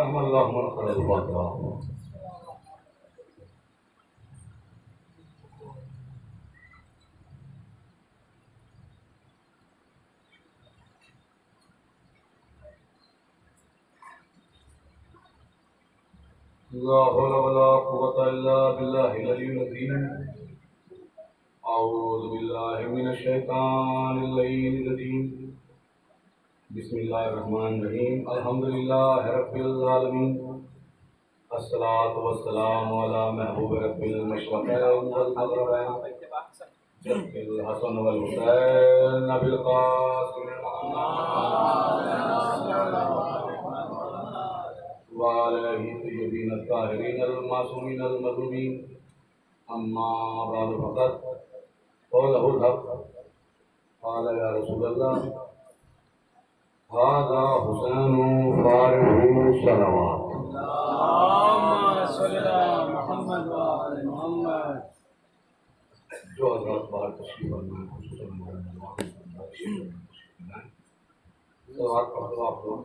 رحم اللہ من خلق الفاتحہ. لا حول ولا قوة إلا بالله العلي العظيم. أعوذ بالله من الشيطان اللعين الرجيم. بسم الله الرحمن الرحيم. الحمد لله رب العالمين. الصلاة والسلام على محبوب رب المشرقين والمغربين شرق الحسن والحسين بالقاسم وعليه الطيبين الطاهرين المعصومين المظلومين. أما بعد فقد قوله الحق قال يا رسول الله هذا حسين فارغ الصلوات. اللهم صل على محمد وعلى محمد. جو حضرات باہر تشریف فرمائے خصوصاً صلوات پڑھ دو آپ لوگ.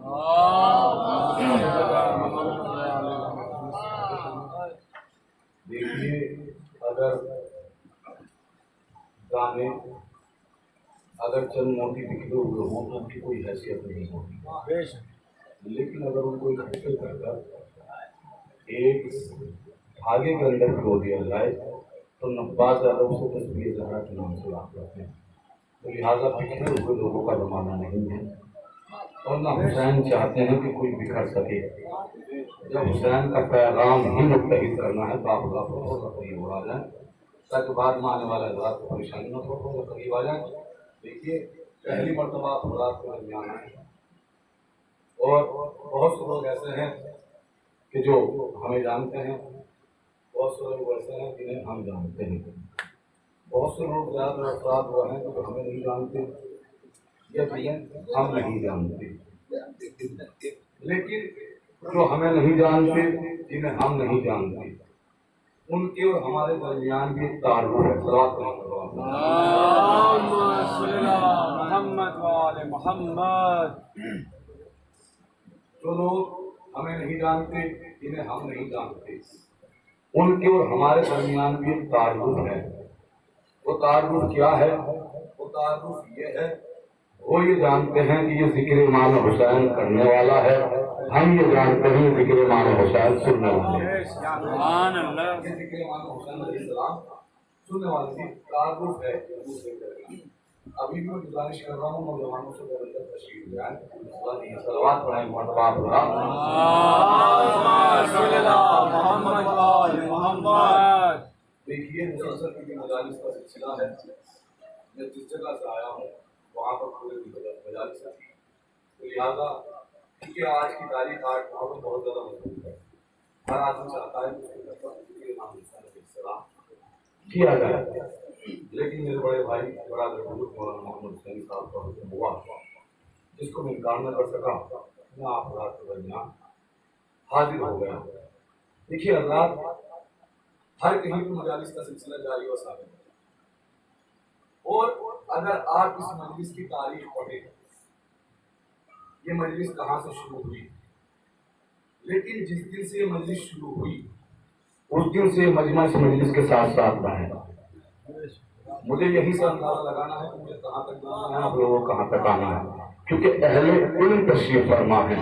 دیکھیے اگر گانے اگر چند موٹی بکھرے ہوئے ہوں تو ان کی کوئی حیثیت نہیں ہوتی، لیکن اگر ان کو اکٹھے کر کر ایک دھاگے کے اندر پرو دیا جائے تو نباز زیادہ اسے تسبیح زہرا کے نام سے یاد کرتے ہیں. تو لہٰذا بکھرے ہوئے لوگوں کا زمانہ نہیں ہے اور نہ حسین چاہتے ہیں کہ کوئی بکھر سکے. جب حسین کا پیغام ہی متحد کرنا ہے تو آپ اللہ تھوڑا سا قریب ہو آ جائیں تاکہ بعد میں آنے والے حضرات کو پریشانی نہ تھوڑا سا قریب آ جائیں. دیکھیے پہلی مرتبہ آپ حضرات کے درمیان آئے اور بہت سے لوگ ایسے ہیں کہ جو ہمیں جانتے ہیں، بہت سے لوگ ایسے ہیں جنہیں ہم جانتے ہیں، بہت سے لوگ زیادہ افراد وہ ہیں جو ہمیں نہیں جانتے یا جنہیں ہم نہیں جانتے. لیکن جو ہمیں نہیں جانتے، جنہیں ہم نہیں جانتے، ان کے اور ہمارے درمیان بھی ایک تعلق ہے. صلوات اللهم صل على محمد وعلى محمد. جو لوگ ہمیں نہیں جانتے، جنہیں ہم نہیں جانتے، ان کے اور ہمارے درمیان بھی ایک تعلق ہے. وہ تعلق کیا ہے؟ وہ تعلق یہ ہے، وہ یہ جانتے ہیں کہ یہ ذکر امام حسین کرنے والا ہے، ہم یہ جانتے ہیں ذکر امام حسین سننے والے ہیں. سبحان اللہ. یہ ذکر امام حسین علیہ السلام سننے والے کی تعلق ہے. ابھی بھی میں گزارش کر رہا ہوں نوجوانوں سے تشریف لے آئیں، صلوات پڑھائیں مرتبہ اللہ. اللهم صل على محمد وعلى محمد. دیکھیے مسلسل کی مجالس کا سلسلہ ہے. میں جس جگہ سے آیا ہوں وہاں پر پورے مجالس تھی، تو لہٰذا کیونکہ آج کی تاریخ آج بہت زیادہ مضبوط ہے. ہر آدمی چاہتا ہے کہ اس کے گھر پر امام حسین علیہ السلام کیا جائے. لیکن میرے بڑے بھائی بڑا بزرگ مولانا محمد حسین صاحب کا حکم ہوا جس کو میں انکار نہ کر سکا، میں آپ حضرات کے درمیان حاضر ہو گیا. دیکھیے حضرات، ہر کہیں پہ مجالس کا سلسلہ جاری و ثابت ہے، اور اگر آپ اس مجلس کی تاریخ پڑھیں، یہ مجلس کہاں سے شروع ہوئی، لیکن جس دن سے یہ مجلس شروع ہوئی اس دن سے مجمع اس مجلس کے ساتھ ساتھ رہے. مجھے یہی سے اندازہ لگانا ہے کہ مجھے کہاں تک جانا ہے، آپ لوگوں کو کہاں تک آنا ہے، کیونکہ اہل علم تشریف فرما ہے،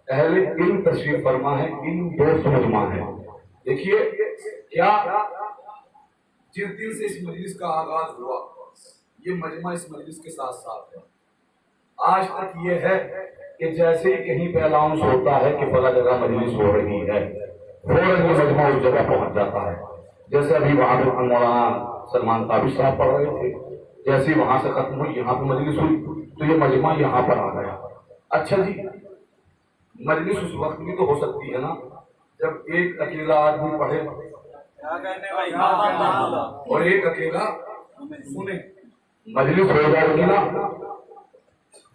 اہل علم تشریف فرما ہے، علم دوست مجمع ہے. دیکھیے کیا جس دن سے اس مجلس کا آغاز ہوا یہ مجمع اس مجلس کے ساتھ ساتھ ہے. آج تک یہ ہے کہ جیسے ہی کہیں پہ الاؤنس ہوتا ہے کہ فلاں جگہ مجلس ہو رہی ہے، فوراً یہ مجمع اس جگہ پہنچ جاتا ہے. جیسے ابھی وہاں پہ مولانا سلمان قابل صاحب پڑھ رہے تھے، جیسے وہاں سے ختم ہوئی یہاں پہ مجلس ہوئی تو یہ مجمع یہاں پر آ گیا. اچھا جی، مجلس اس وقت بھی تو ہو سکتی ہے نا جب ایک اکیلا آدمی پڑھے اور ایک اکیلا سنے. مجلس ہو جائے گی نا،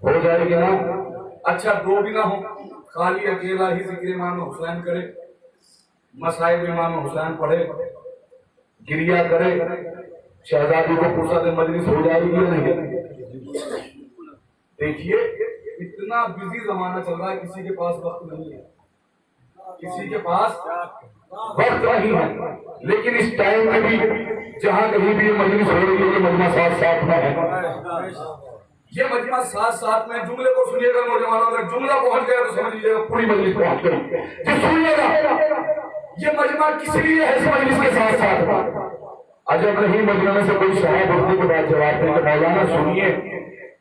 ہو جائے گی نا. اچھا دو بھی نہ ہو، خالی اکیلا ہی ذکر امام حسین کرے، مصائب امام حسین پڑھے، گریا کرے، شہزادی کو پرسا دے، مجلس ہو جائے گی یا نہیں؟ دیکھیے اتنا بزی زمانہ چل رہا ہے، کسی کے پاس وقت نہیں ہے. کسی کے پاس وقت نہیں ہے، لیکن اس ٹائم میں بھی جہاں کہیں بھی یہ مجلس ہو رہی ہے یہ مجمع ساتھ ساتھ میں ہے، یہ مجمع ساتھ ساتھ میں، جملے کو سنیے گا نوجوانوں، اگر جملہ پہنچ گیا تو سمجھ لیجیے گا پوری مجلس پہنچ گئی۔ جی سنیے گا، یہ مجمع کس لیے ہے؟ اس مجلس کے ساتھ ساتھ عجب نہیں مجمع میں سے کوئی صاحب اردو کے بعد جواب دیں کہ مولانا سنیے،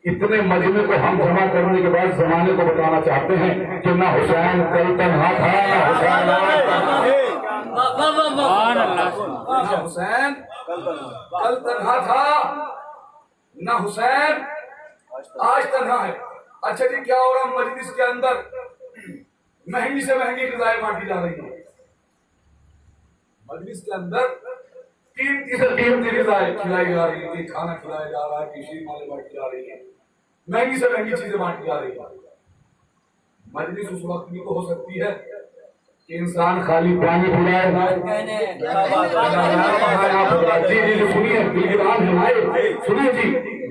اتنے مجمع کو ہم جمع کرنے کے بعد زمانے کو بتانا چاہتے ہیں کہ نہ حسین کل تنہا تھا، نہ حسین کل تنہا تھا، نہ حسین آج تنہا ہے۔ اچھا جی کیا ہو رہا؟ مجلس کے اندر مہنگی سے مہنگی غذائیں بانٹی جا رہی ہیں، مجلس کے اندر قیمتی سے قیمتی غذائیں کھلائی جا رہی ہیں، کھانا کھلایا جا رہا ہے، کشی مالے بانٹی جا رہی ہیں، مہنگی سے مہنگی چیزیں بانٹی جا رہی ہیں۔ مجلس اس وقت بھی تو ہو سکتی ہے کہ انسان خالی پانی پلائے، جی جی جی سنیے بلگرام ہمارے سنیے جی،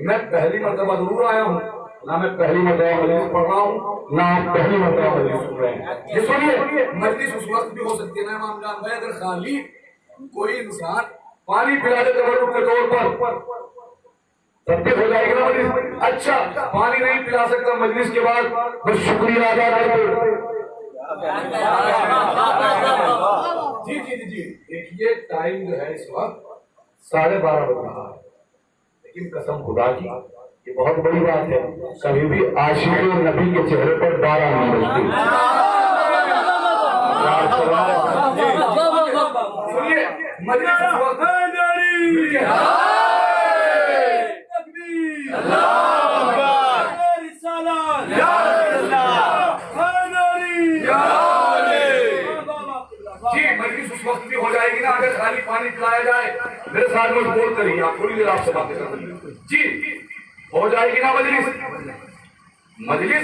میں پہلی مرتبہ ضرور آیا ہوں، نہ میں پہلی مرتبہ مجلس پڑھ رہا ہوں، نہ آپ پہلی مرتبہ مجلس سن رہے ہیں۔ یہ سنیے مجلس اس وقت بھی ہو سکتی ہے نا امام جان بھائی، اگر خالی کوئی انسان پانی پلا دے تبرک کے طور پر تب بھی ہو جائے گا نا مجلس۔ اچھا پانی نہیں پلا سکتا مجلس کے بعد بس شکریہ ادا کر دو، جی جی جی جی دیکھیے ٹائم جو ہے اس وقت 12:30 بج رہا ہے، لیکن قسم خدا کی یہ بہت بڑی بات ہے، کبھی بھی عاشق نبی کے چہرے پر 12 نہیں بجتی۔ سنیے مجلس اس وقت وقت بھی ہو جائے گی نا اگر خالی پانی پلایا جائے۔ میرے ساتھ مجھ بولتے رہیے، آپ تھوڑی دیر آپ سے باتیں کر رہی ہیں جی، ہو جائے گی نا مجلس، مجلس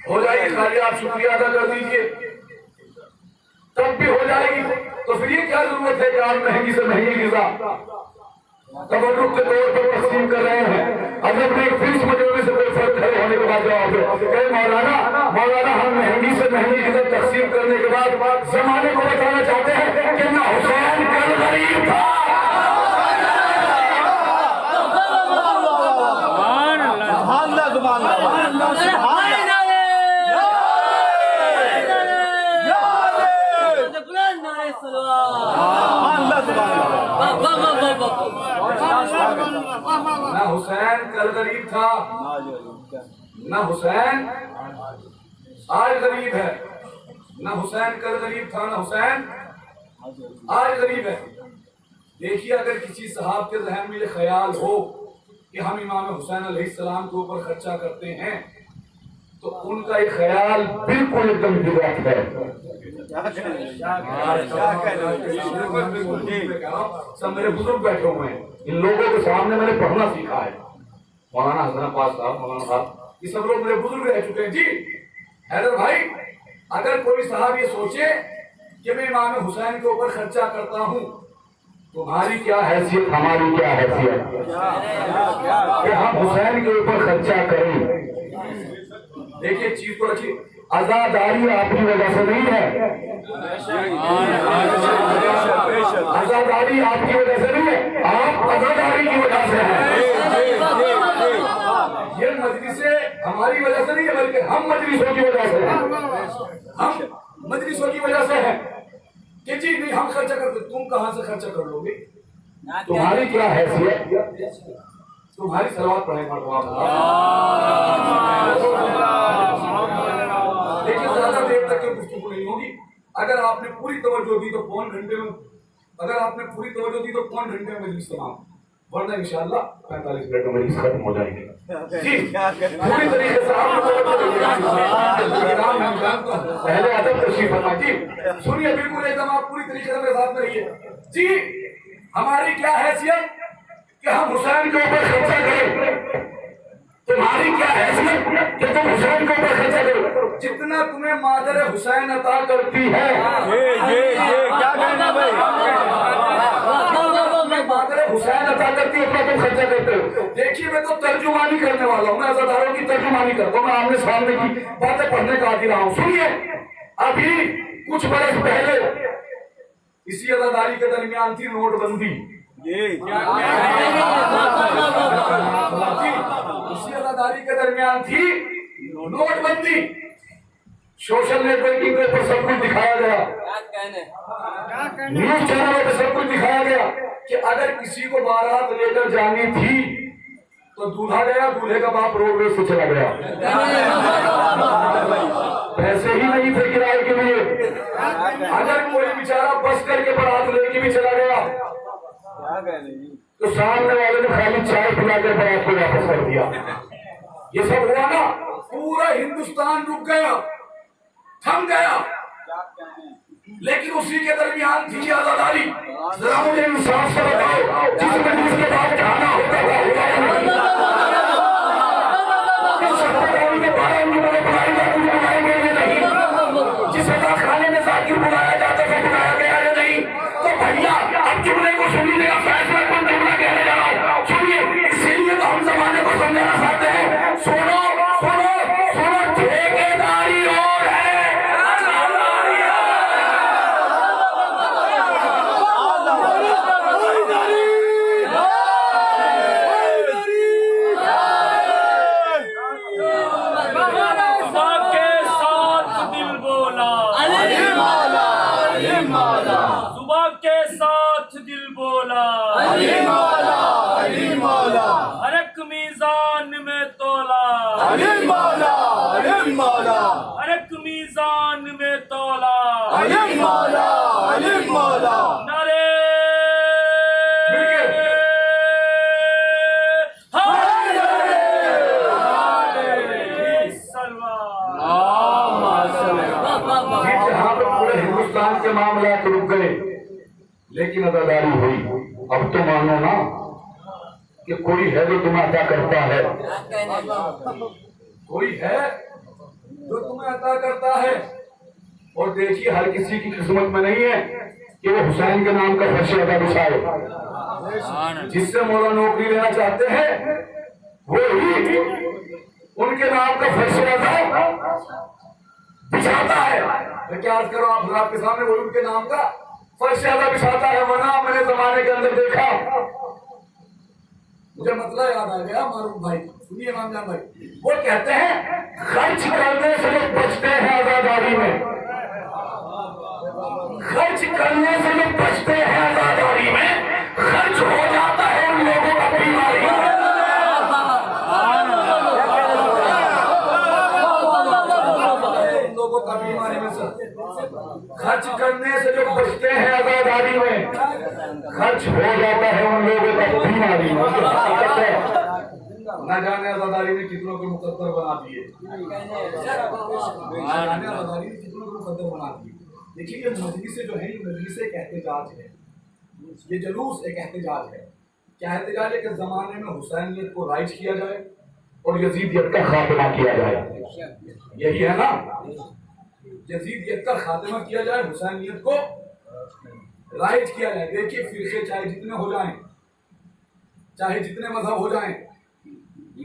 ہو جائے گی، خالی آپ شکریہ ادا کر دیجئے تب بھی ہو جائے گی۔ تو پھر یہ کیا ضرورت ہے کہ آپ مہنگی سے مہنگی غذا تبرک کے طور پر تقسیم کر رہے ہیں؟ اگر پھر اس مجمع سے کوئی فرق کھڑے ہونے کے بعد جواب دے کہ مولانا ہم مہنگی سے مہنگی غذا تقسیم کرنے کے بعد زمانے کو بتانا چاہتے ہیں کہ نہ حسین کل غریب تھا، نہ حسین کل غریب تھا، نہ حسین آج غریب ہے، نہ حسین کل غریب تھا، نہ حسین آج غریب ہے۔ دیکھیے اگر کسی صاحب کے ذہن میں یہ خیال ہو کہ ہم امام حسین علیہ السلام کے اوپر خرچہ کرتے ہیں تو ان کا یہ خیال بالکل ایک دم غلط ہے۔ سب میرے بزرگ بیٹھے ہوئے ہیں، ان لوگوں کے سامنے میں نے پڑھنا سیکھا ہے، مولانا حسن عباس صاحب، مولانا صاحب، یہ سب لوگ میرے بزرگ رہ چکے ہیں۔ جی حیدر بھائی اگر کوئی صاحب یہ سوچے کہ میں امام حسین کے اوپر خرچہ کرتا ہوں، تمہاری کیا حیثیت ہماری کیا حیثیت کہ ہم حسین کے اوپر خرچہ کریں؟ دیکھیے چیز کو رکھیے، عزاداری آپ کی وجہ سے نہیں ہے، عزاداری آپ کی وجہ سے نہیں ہے، آپ عزاداری کی وجہ سے ہیں۔ یہ مجلسیں ہماری وجہ سے نہیں ہے بلکہ ہم مجلسوں کی وجہ سے ہیں، ہم مجلسوں کی وجہ سے ہیں کہ جی نہیں ہم خرچہ کرتے، تم کہاں سے خرچہ کر لو گے؟ تمہاری کیا حیثیت؟ تمہاری صلوات پڑھیں مرحبا۔ لیکن زیادہ دیر تک کی گفتگو نہیں ہوگی، اگر آپ نے پوری توجہ دی تو پون گھنٹے میں، اگر آپ نے پوری توجہ دی تو پون گھنٹے میں مجلس تمام، ورنہ انشاءاللہ 45 منٹ میں مجلس ختم ہو جائے گی۔ جی پوری طریقے سے آپ پہلے ادب تشریف فرما۔ جی سنیے بالکل ایک دم آپ پوری طریقے سے میرے ساتھ میں رہیے۔ جی ہماری کیا حیثیت کہ ہم حسین کے اوپر خرچہ کریں؟ تمہاری کیا حیثیت کہ تم حسین کے اوپر خرچہ کرو؟ جتنا تمہیں مادر حسین عطا کرتی ہے، کیا کہنا بھائی، مادر حسین عطا کرتی ہے اتنا تم خرچہ کرتے ہو۔ دیکھیے میں تو ترجمانی کرنے والا ہوں، میں عزاداروں کی ترجمانی کرتا ہوں، میں آمنے سامنے کی باتیں پڑھنے کا عادی رہا ہوں۔ سنیے ابھی کچھ برس پہلے اسی عزاداری کے درمیان تھی نوٹ بندی. اسی عزاداری کے درمیان تھی نوٹ بندی. سوشل نیٹ ورکنگ کے اوپر سب کچھ دکھایا گیا, نیوز چینلوں پہ سب کچھ دکھایا گیا کہ اگر کسی کو بارات لے کر جانی تھی تو دولہا گیا, دولہے کا باپ روڈ ویز سے چلا گیا. پیسے ہی نہیں تھے کرائے کے لیے. اگر کوئی بیچارہ بس کر کے بارات لے کے بھی چلا گیا تو سامنے والے نے خالی چائے پلا کر بارات کو واپس کر دیا. یہ سب ہوا نا, پورا ہندوستان رک گیا, تھم گیا. لیکن اسی کے درمیان تھی عزاداری. ذرا مجھے انصاف سے بتاؤ, جس مجلس کے بعد کھانا ہوتا تھا جس کھانے میں ذاکر بلایا جاتا تھا بلایا گیا یا نہیں؟ تو بھیا اب جملے کو سننے کا فیصلہ کون جملہ کہنے جا رہا ہوں. سنیے, اسی لیے تو ہم زمانے کو سمجھانا چاہتے ہیں. سنو سنو سنو, ٹھیکیداری اور ہے, ہر ایک میزان میں تولا, ہر ایک میزان میں تولا. نعرے جہاں پہ پورے ہندوستان کے معاملات رک گئے لیکن عزاداری ہوئی. اب تو مانو نا کہ کوئی ہے جو تمہیں عطا کرتا ہے, کوئی ہے جو تمہیں عطا کرتا ہے. اور دیکھیے ہر کسی کی قسمت میں نہیں ہے کہ وہ حسین کے نام کا فرش ادا بچھائے. جس سے مولا نوکری لینا چاہتے ہیں وہی ان کے نام کا فرش ادا بچھاتا ہے. میں کیا عرض کروں آپ حضرات کے سامنے, وہی ان کے نام کا فرش ادا بچھاتا ہے. ورنہ میں نے زمانے کے اندر دیکھا, مجھے مسئلہ یاد آ گیا معروف بھائی, سنیے امام جان بھائی, وہ کہتے ہیں خرچ کرنے سے لوگ بچتے ہیں عزاداری میں, خرچ کرنے سے لوگ بچتے ہیں عزاداری میں, خرچ ہو جاتا ہے ان لوگوں کا بیماری. ان لوگوں کا بیماری میں سر خرچ کرنے سے لوگ بچتے ہیں عزاداری میں, خرچ ہو جاتا ہے ان لوگوں کا بیماری میں. نہ جانے عزاداری نے کتنوں کو مقدر بنا دیے, نہ جانے عزاداری نے کتنوں کو مقدر بنا دیے. دیکھیے یہ مجلسیں جو ہیں, یہ مجلس ایک احتجاج ہے, یہ جلوس ایک احتجاج ہے. کیا احتجاج ہے؟ کہ زمانے میں حسینیت کو رائج کیا جائے اور یزیدیت کا خاتمہ کیا جائے. یہی ہے نا, یزیدیت کا خاتمہ کیا جائے, حسینیت کو رائج کیا جائے. دیکھیے فرقے چاہے جتنے ہو جائیں, چاہے جتنے مذہب ہو جائیں,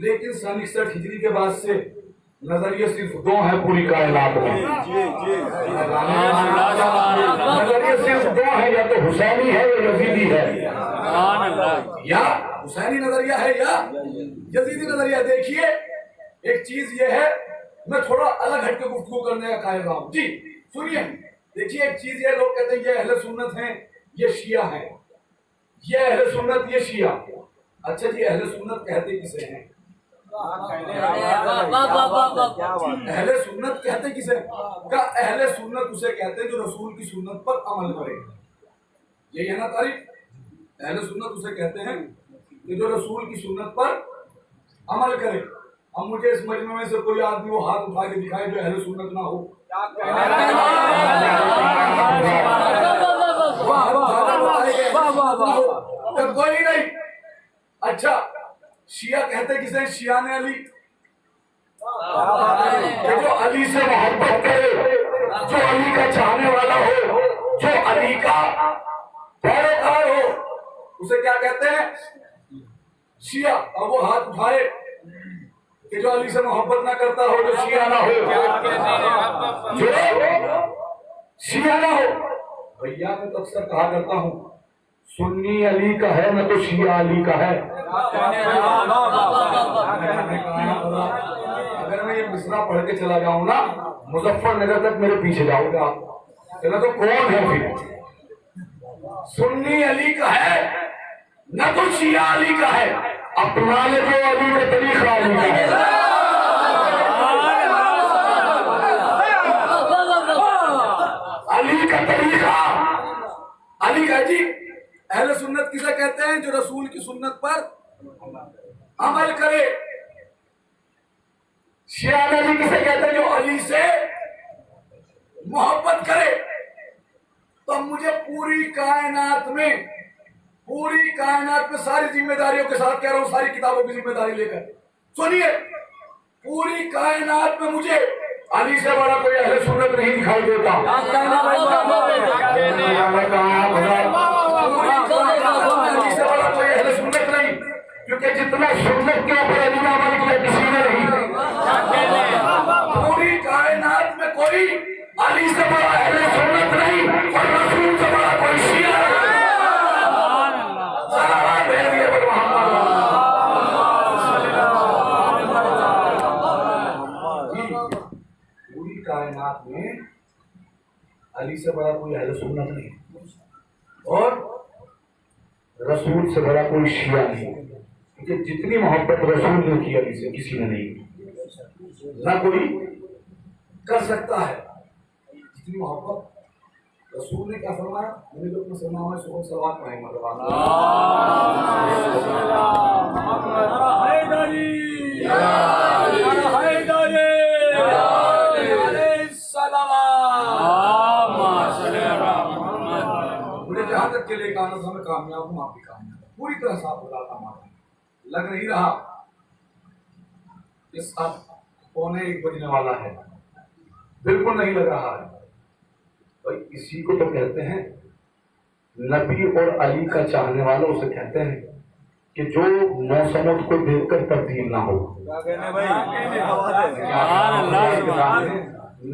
لیکن سن 61 ہجری کے بعد سے نظریے صرف دو ہیں پوری کائنات میں. نظریے صرف دو ہیں, یا تو حسینی ہے یا یزیدی ہے, یا حسینی نظریہ ہے یا یزیدی نظریہ. دیکھیے ایک چیز یہ ہے, میں تھوڑا الگ ہٹ کے گفتگو کرنے کا قائل رہا ہوں. جی سنیے, دیکھیے ایک چیز یہ, لوگ کہتے ہیں یہ اہل سنت ہیں یہ شیعہ ہیں, یہ اہل سنت یہ شیعہ. اچھا جی, اہل سنت کہتے کسے ہیں؟ اہل سنت کہتے کسے کا؟ اہل سنت اسے کہتے ہیں جو رسول کی سنت پر عمل کرے. یہی ہے نا تعریف, اہل سنت اسے کہتے ہیں کہ جو رسول کی سنت پر عمل کرے. اب مجھے اس مجمع میں سے کوئی آدمی وہ ہاتھ اٹھا کے دکھائے جو اہل سنت نہ ہو. کوئی نہیں. اچھا شیعہ کہتے کسے ہیں؟ شیعہ نے علی, جو علی سے محبت کرے, جو علی کا چاہنے والا ہو, جو علی کا پیروکار ہو, اسے کیا کہتے ہیں؟ شیعہ. اور وہ ہاتھ اٹھائے کہ جو علی سے محبت نہ کرتا ہو, جو شیعہ نہ ہو, جو شیعہ نہ ہو. بھیا میں تو اکثر کہا کرتا ہوں سنی علی کا ہے نہ تو شیعہ علی کا ہے. اگر میں یہ مصرع پڑھ کے چلا جاؤں نا مظفر نگر تک میرے پیچھے جاؤ گے آپ. کہنا تو کون ہے پھر؟ سنی علی کا ہے نہ تو شیعہ علی کا ہے. اپنا لے جو علی کا طریقہ علی کا ہے. علی کا طریقہ علی کا. جی اہل سنت کسے کہتے ہیں؟ جو رسول کی سنت پر عمل کرے. شیعہ نبی کسے کہتے ہیں؟ جو علی سے محبت کرے. تو مجھے پوری کائنات میں ساری ذمہ داریوں کے ساتھ کہہ رہا ہوں, ساری کتابوں کی ذمہ داری لے کر سنیے, پوری کائنات میں مجھے علی سے بڑا کوئی اہل سنت نہیں دکھائی دیتا. علی سے بڑا کوئی اہل سنت نہیں, کیونکہ جتنا سنت کے اوپر علی نے عمل کیا کسی نے نہیں. پوری کائنات میں کوئی علی سے بڑا اہل سنت نہیں اور رسول سے بڑا کوئی شیعہ نہیں. پوری کائنات میں علی سے بڑا کوئی اہل سنت نہیں اور رسول سے بڑا کوئی شیعہ نہیں, کیونکہ جتنی محبت رسول نے کی علی سے کسی نے نہیں, نہ کوئی کر سکتا ہے جتنی محبت. رسول نے کیا فرمایا؟ میں نے جو اپنا سلام ہے صبح سلوات پڑھائیں گے. مجھے جہاں تک کے لے کے آنا تھا میں کامیاب ہوں, آپ بھی کامیاب ہیں. پوری طرح صاف بتاتا ہوں. لگ نہیں رہا اس اب 1:45 بجنے والا ہے, بالکل نہیں لگ رہا ہے. اسی کو تو کہتے ہیں نبی اور علی کا چاہنے والا اسے کہتے ہیں کہ جو موسموں کو دیکھ کر تبدیل نہ ہو.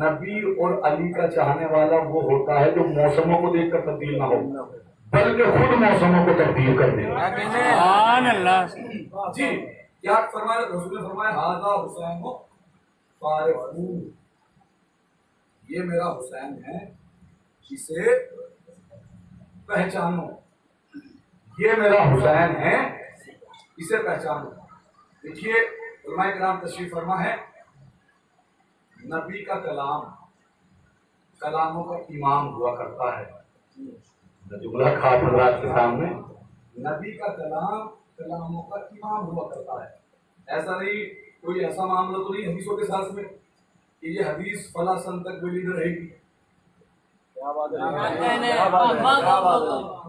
نبی اور علی کا چاہنے والا وہ ہوتا ہے جو موسموں کو دیکھ کر تبدیل نہ ہو بلکہ خود موسموں کو تبدیل کر دے. جی کیا فرمایا رسول نے؟ فرمایا ھذا حسین فارقو, یہ میرا حسین ہے اسے پہچانو. یہ میرا حسین ہے اسے پہچانو. دیکھیے علماء کرام تشریف فرما ہے, نبی کا کلام کلاموں کا امام ہوا کرتا ہے. جملہ خاص حضرات کے سامنے, نبی کا کلام کلاموں کا امام ہوا کرتا ہے. ایسا نہیں, کوئی ایسا معاملہ تو نہیں حدیثوں کے ساتھ میں کہ یہ حدیث فلاں سن تک ویلڈ رہے گی,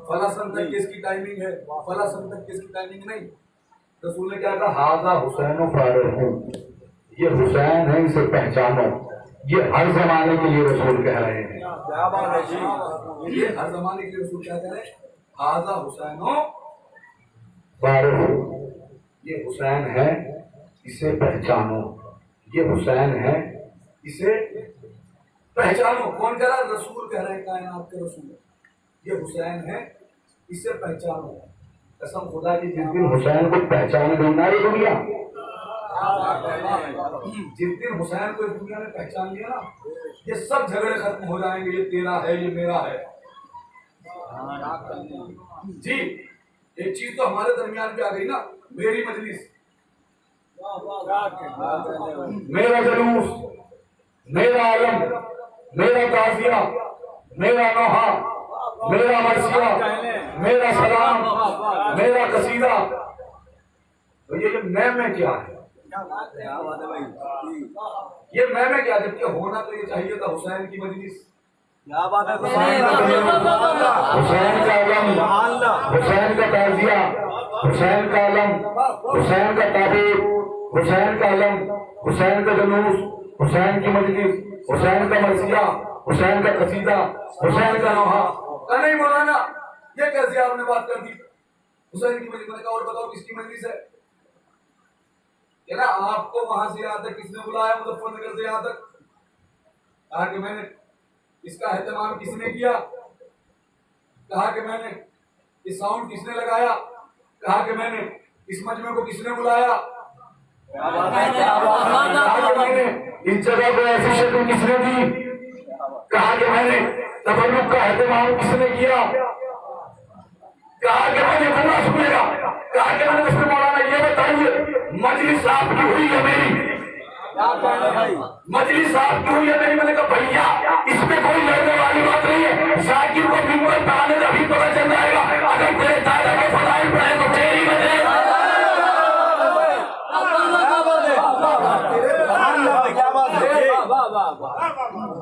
فلاں سن تک کس کی ٹائمنگ ہے, فلاں سن تک کس کی ٹائمنگ نہیں. رسول نے کیا کہا؟ ھذا حسین فارق, یہ حسین ہے اسے پہچانو. یہ ہر زمانے کے لیے رسول کہہ رہے ہیں. یہ ہر زمانے کے لیے رسول کیا کہہ رہے ہیں؟ ھذا حسین فارق, یہ حسین ہے اسے پہچانو. یہ حسین ہے اسے پہچانو. کون کہہ رہا ہے؟ رسول کہہ رہے ہیں, کائنات کے رسول. یہ حسین ہے اسے پہچانو. قسم خدا کی جس دن حسین کو پہچان دینا ہے دنیا, جس دن حسین کو اس دنیا نے پہچان لیا نا, یہ سب جھگڑے ختم ہو جائیں گے. یہ تیرا ہے, یہ میرا ہے. جی ایک چیز تو ہمارے درمیان بھی آ گئی نا, میری مجلس, میرا جلوس, میرا علم, میرا تعزیہ, میرا نوحہ, میرا مرثیہ, میرا سلام, میرا قصیدہ. یہ میں کیا ہے؟ یہ میں کیا؟ جبکہ ہونا تو یہ چاہیے تھا حسین کی مجلس. حسین کا علم, حسین کا تعزیہ, حسین کا علم, حسین کا تعبیر, حسین کا علم, حسین کا جلوس, حسین کی مجلس, حسین کا مرثیہ, حسین کا قصیدہ, حسین کا نوحہ. نہیں مولانا یہ کیسے آپ نے بات کر دی حسین کی مجلس؟ میں نے کہا اور بتاؤ کس کی مجلس ہے؟ کہ نا آپ کو وہاں سے یہاں تک کس نے بلایا؟ مظفر نگر سے یہاں تک. کہا کہ میں نے. اس کا اہتمام کس نے کیا؟ کہا کہ میں نے. یہ ساؤنڈ کس نے لگایا؟ کہا کہ میں نے. اس مجمع کو کس نے بلایا؟ کہا کہ میں نے. اس جگہ کو ایسی شکل کس نے دی؟ کہا کہ میں نے. تبرک کا اہتمام کس نے کیا؟ کہا کہ میں نے. پورا سنے گا. کہا کہ میں نے. مسلم مولانا یہ بتائیے مجلس آپ کی ہوئی ہے میری؟ مجلس آپ کی ہوئی ہے میری؟ میں نے کہا بھیا اس میں کوئی لڑنے والی بات نہیں ہے. ذاکر کو ممبر پہ آنے کا بھی پتہ چل جائے گا. اگر تیرے دادا کے فضائل پڑھے تو تیری وجہ.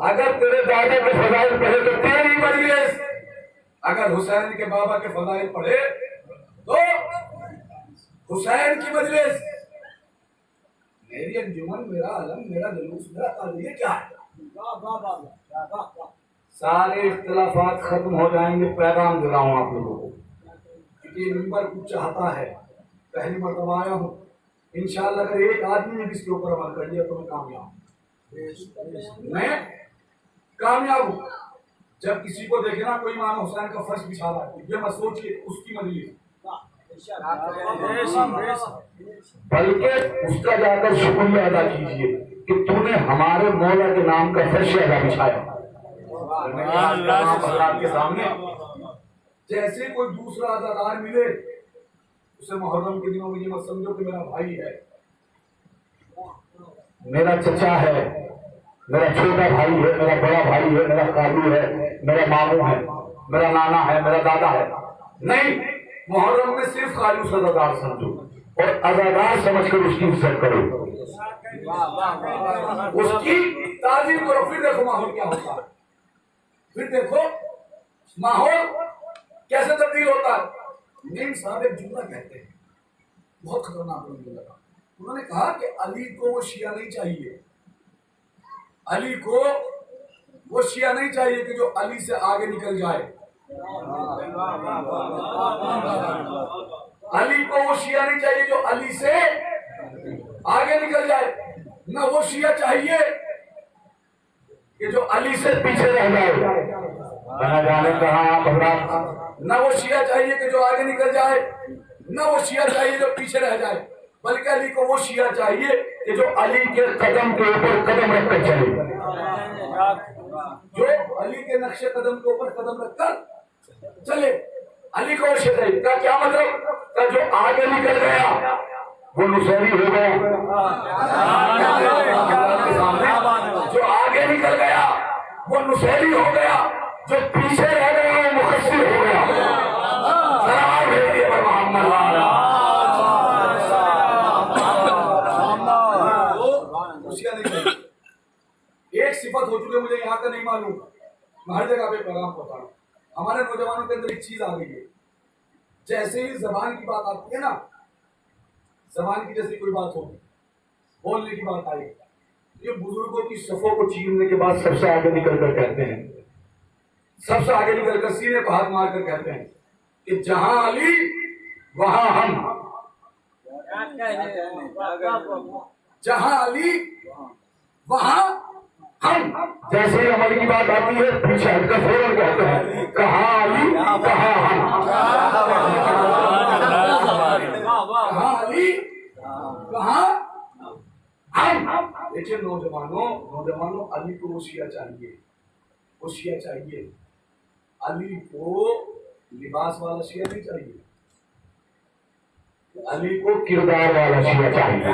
اگر تیرے دادا کے فضائل پڑھے تو تیری مجلس. اگر حسین کے بابا کے فضائل پڑھے تو حسین کی مجلس. میری انجمن، میرا علم، میرا جلوس، میرا تعلیم کیا ہے؟ سارے اختلافات ختم ہو جائیں گے. پیغام دے رہا ہوں آپ لوگوں کو کہ یہ ممبر کچھ چاہتا ہے. پہلی مرتبہ آیا ہوں. انشاءاللہ اگر ایک آدمی نے اس کے اوپر عمل کر لیا تو میں کامیاب ہوں. میں کامیاب ہوں. جب کسی کو دیکھے نا کوئی امام حسین کا فرش بچھا رہا ہے، یہ مت سوچیے اس کی مجلس، بلکہ اس کا جا کر شکریہ ادا کیجیے کہ تو نے ہمارے مولا کے نام کا فرش ادا بچھایا. کے سامنے جیسے کوئی دوسرا اداکار ملے اسے محرم کے دنوں میں یہ مت سمجھو کہ میرا بھائی ہے، میرا چچا ہے، میرا چھوٹا بھائی ہے، میرا بڑا بھائی ہے، میرا قاضی ہے، میرا ماموں ہے، میرا نانا ہے، میرا دادا ہے. نہیں، محرم میں صرف خالی اس ازادار سمجھو اور ازادار سمجھ کر اس کی عزت کرو، اس کی تعظیم کرو. پھر دیکھو ماحول کیا ہوتا ہے. پھر دیکھو ماحول کیسے تبدیل ہوتا ہے. نیم صاحب ایک جملہ کہتے ہیں بہت خطرناک جملہ تھا. انہوں نے کہا کہ علی کو وہ شیعہ نہیں چاہیے، علی کو وہ شیعہ نہیں چاہیے کہ جو علی سے آگے نکل جائے. علی کو وہ شیعہ نہیں چاہیے جو علی سے آگے نکل جائے. نہ وہ شیعہ چاہیے کہ جو علی سے پیچھے رہ جائے. نہ وہ شیعہ چاہیے کہ جو آگے نکل جائے، نہ وہ شیعہ چاہیے جو پیچھے رہ جائے، بلکہ علی کو وہ شیعہ چاہیے کہ جو علی کے قدم کے اوپر قدم رکھ کر چلے، جو علی کے نقش قدم کے اوپر قدم رکھ کر چلے. علی کو وہ شیعہ چاہیے. کا کیا مطلب؟ کہ جو آگے نکل گیا وہ نصیری ہو گیا. جو آگے نکل گیا وہ نصیری ہو گیا، جو پیچھے رہ گیا وہ مقصر ہو گیا. سلام بھیجیے پر محمد. ایک صفت ہو چکی ہے، مجھے یہاں کا نہیں معلوم، میں ہر جگہ پہ پیغام پہنچا رہا ہوں. ہمارے نوجوانوں کے اندر ایک چیز آ گئی ہے، جیسے ہی زبان کی بات آتی ہے نا، زبان کی جیسی کوئی بات ہوگی، بولنے کی بات آئی، یہ بزرگوں کی صفوں کو چیرنے کے بعد سب سے آگے نکل کر کہتے ہیں، سب سے آگے نکل کر سینے پہ ہاتھ مار کر کہتے ہیں کہ جہاں علی وہاں ہم، جہاں علی وہاں ہم. جیسے ہی عمل کی بات آتی ہے پیچھے ہٹ کر فوراً کہتے ہیں کہاں علی کہاں ہم، کہاں علی کہاں ہم. دیکھیے نوجوانوں علی کو وہ شیعہ چاہیے، وہ شیعہ چاہیے. علی کو لباس والا شیعہ نہیں چاہیے، علی کو کردار والا شیعہ چاہیے.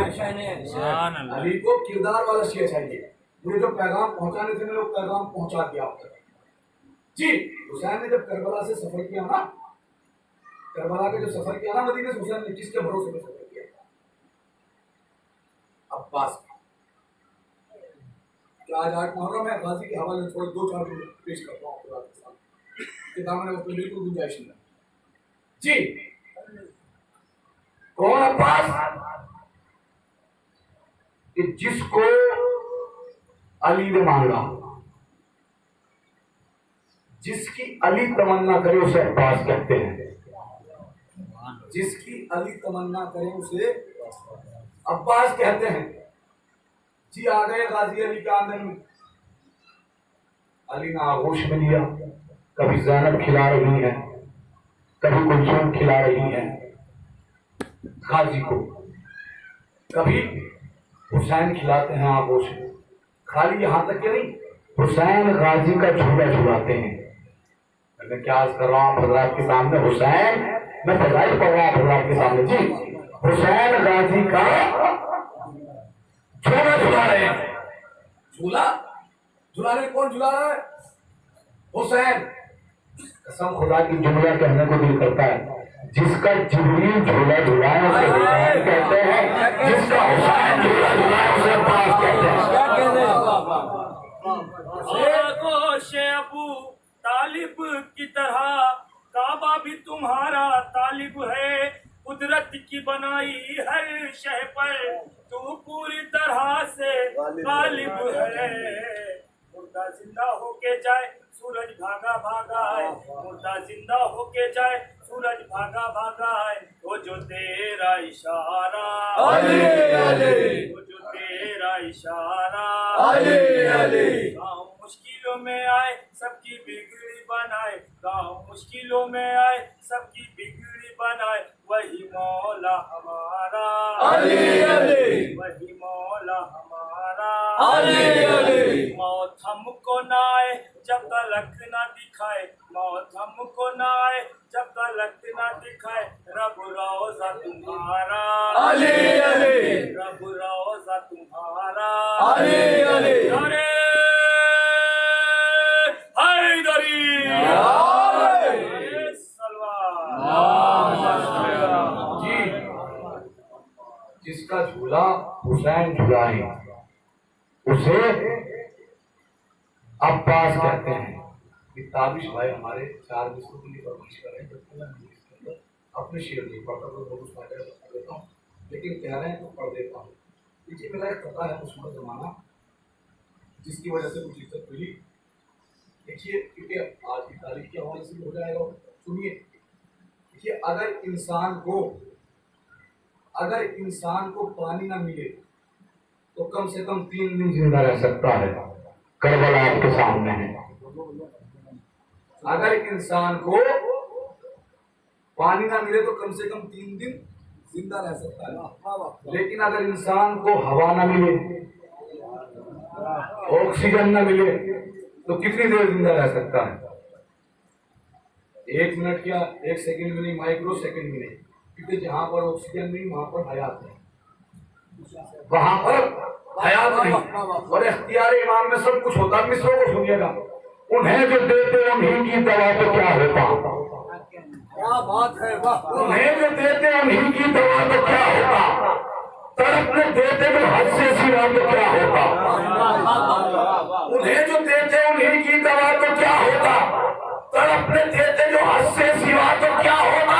علی کو کردار والا شیعہ چاہیے. مجھے جو پیغام پہنچانے تھے میں نے وہ پیغام پہنچا دیا آپ تک. جی حسین نے جب کربلا سے سفر کیا نا، کربلا کا جو سفر کیا نا مدینے سے، حسین نے کس کے بھروسے میں سفر کیا؟ عباس. کیا آج 8 محرم ہے؟ غازی کے حوالے تھوڑے 2-4 جملے پیش کرتا ہوں آپ کے سامنے، کتاب میں اس میں بالکل گنجائش نہیں. جی کون عباس؟ کہ جس کو علی نے مانگا، جس کی علی تمنا کرے اسے عباس کہتے ہیں. جس کی علی تمنا کرے اسے عباس کہتے ہیں. جی آ گئے غازی علی کے آنگن میں. علی نے آغوش میں لیا. کبھی زینب کھلا رہی ہے, کبھی کلثوم کھلا رہی ہے غازی کو, کبھی حسین کھلاتے ہیں آغوش میں. خالی یہاں تک کہ نہیں, حسین غازی کا جھولا جھلاتے ہیں. میں کیا عرض کر رہا ہوں حضرات کے سامنے, حسین, میں فضائل پڑھ رہا ہوں حضرات کے سامنے. جی, حسین غازی کا جھولا جھلا رہے ہیں. جھولا جھلا رہے, کون جھلا رہا ہے؟ حسین. قسم خدا کی جملہ کہنے کو دل کرتا ہے, جس کا جبریل جھولا جھلائے اسے حسین کہتے ہیں, جس کا حسین جھولا جھلائے اسے عباس کہتے ہیں. آغوش ابو طالب کی طرح کعبہ بھی تمہارا طالب ہے. قدرت کی بنائی ہر شے پر تو پوری طرح سے غالب ہے. مردہ زندہ ہو کے جائے سورج بھاگا بھاگا ہے, مردہ زندہ ہو کے جائے سورج بھاگا بھاگا ہے. وہ جو تیرا اشارہ, وہ جو تیرا اشارہ, گاؤں مشکلوں میں آئے سب کی بگڑی بنائے, گاؤں مشکلوں میں آئے سب کی بگڑی بنائے. وہی مولا ہمارا, وہی مولا ہمارا. موت ہم کو نہ آئے جب تلک نہ دکھائے, موت ہم کو نہ آئے جب تلک نہ دکھائے. رب روزہ تمہارا, رب روزہ تمہارا. ارے حیدری جی, جس کا جھولا حسین جھلائے اسے عباس کہتے ہیں. یہ تابش بھائی ہمارے 4 مصروں کے لیے فرمائش کر رہے ہیں, جبکہ میں انگلش کے اندر اپنے شعر نہیں پڑھتا تو بہت فائدہ کر دیتا ہوں, لیکن کہہ رہے ہیں تو پڑھ دیتا ہوں. دیکھیے میرا ایک پتہ ہے اس وقت زمانہ جس کی وجہ سے کچھ عزت ملی. دیکھیے کیونکہ آج کی تاریخ کے حوالے سے ہو جائے گا. سنیے, دیکھیے اگر انسان کو پانی نہ ملے تو کم سے کم 3 دن زندہ رہ سکتا ہے. کربلا آپ کے سامنے ہے. اگر انسان کو پانی نہ ملے تو کم سے کم 3 دن زندہ رہ سکتا ہے. لیکن اگر انسان کو ہوا نہ ملے, آکسیجن نہ ملے تو کتنی دیر زندہ رہ سکتا ہے؟ 1 منٹ یا 1 سیکنڈ بھی نہیں, مائکرو سیکنڈ بھی نہیں. کیونکہ جہاں پر آکسیجن نہیں وہاں پر حیات ہے, وہاں پر حیات نہیں. اور اختیار امام میں سب کچھ ہوتا. مصروں کو سنیے گا, انہیں جو دیتے انہیں کی دوا تو کیا ہوتا, انہیں جو دیتے انہیں کی دوا تو کیا ہوتا, تڑپنے دیتے جو حد سے سوا تو کیا ہوتا, انہیں جو دیتے انہیں کی دوا تو کیا ہوتا, تڑپنے دیتے جو حد سے سوا تو کیا ہوتا.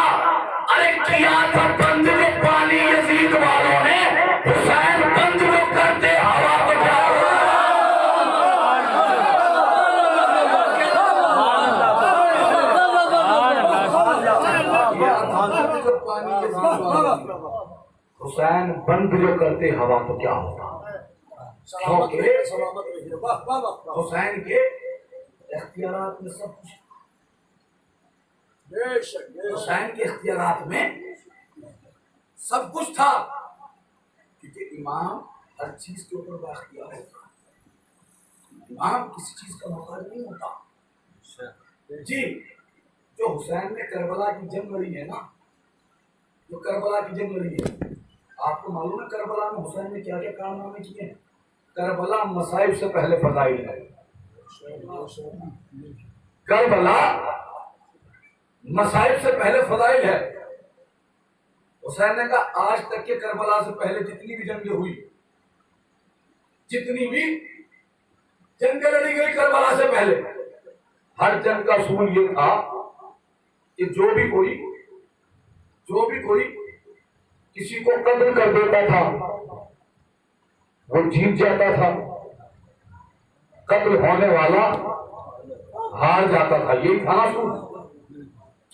ارے کیا تھا بند جو پانی یزید والوں نے, حسین بند جو کرتے ہوا تو کیا ہوتا. حسین بند جو کرتے ہوا تو کیا ہوتا. حسین کے اختیارات میں سب کچھ, حسین کے اختیارات میں سب کچھ تھا. کیونکہ امام ہر چیز کے اوپر بااختیار ہوتا, امام کسی چیز کا محتاج نہیں ہوتا. جی, جو حسین نے کربلا کی جنگ لڑی ہے نا, جو کربلا کی جنگ لڑی ہے, آپ کو معلوم ہے کربلا میں حسین نے کیا کیا کارنامے کیے ہیں. کربلا مصائب سے پہلے فضائل ہے. کربلا مصائب سے پہلے فضائل ہے. حسین نے کہا آج تک کے کربلا سے پہلے جتنی بھی جنگیں ہوئی, جتنی بھی جنگیں لڑی گئی کربلا سے پہلے, ہر جنگ کا اصول یہ تھا کہ جو بھی کوئی کسی کو قتل کر دیتا تھا وہ جیت جاتا تھا, قتل ہونے والا ہار جاتا تھا. یہی تھا اصول.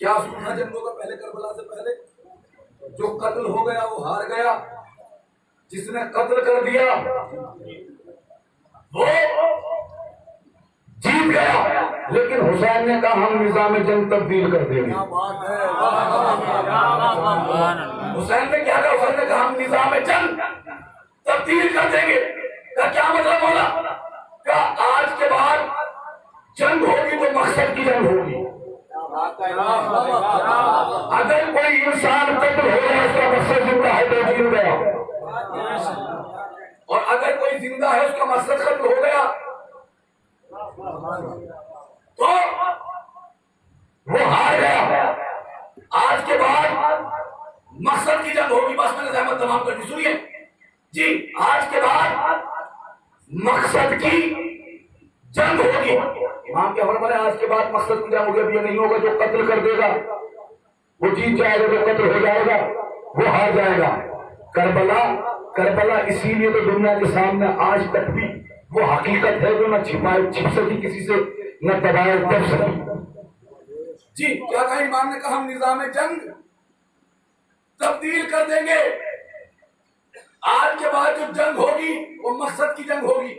کیا اصول تھا جنگوں کا پہلے کربلا سے پہلے؟ جو قتل ہو گیا وہ ہار گیا, جس نے قتل کر دیا وہ جیت جیت گیا، لیکن حسین نے کہا ہم نظام جنگ تبدیل کر دیں گے۔ حسین نے کیا کہا؟ حسین نے کہا ہم نظام جنگ تبدیل کر دیں گے۔ کا کیا مطلب ہوگا؟ کہ آج کے بعد جنگ ہوگی تو مقصد کی جنگ ہوگی۔ اگر کوئی انسان قتل ہو گیا اس کا مقصد زندہ ہے تو جیت گیا، اور اگر کوئی زندہ ہے اس کا مقصد ختم ہو گیا تو وہ ہار گیا۔ آج کے بعد مقصد کی جنگ ہوگی۔ بس میں نے زحمت تمام کر دی، سنیے جی، آج کے بعد مقصد کی جنگ ہوگی۔ امام کیا فرمایا؟ آج کے بعد مقصد کی جنگ ہوگی۔ اب یہ نہیں ہوگا جو قتل کر دے گا وہ جیت جائے گا، جو قتل ہو جائے گا وہ ہار جائے گا۔ کربلا اسی لیے تو دنیا کے سامنے آج تک بھی وہ حقیقت ہے جو نہ چھپ سکی کسی سے، نہ دبائے دب سکی۔ جی کیا کہا امام نے؟ کہا ہم نظام جنگ تبدیل کر دیں گے۔ آج کے بعد جو جنگ ہوگی وہ مقصد کی جنگ ہوگی۔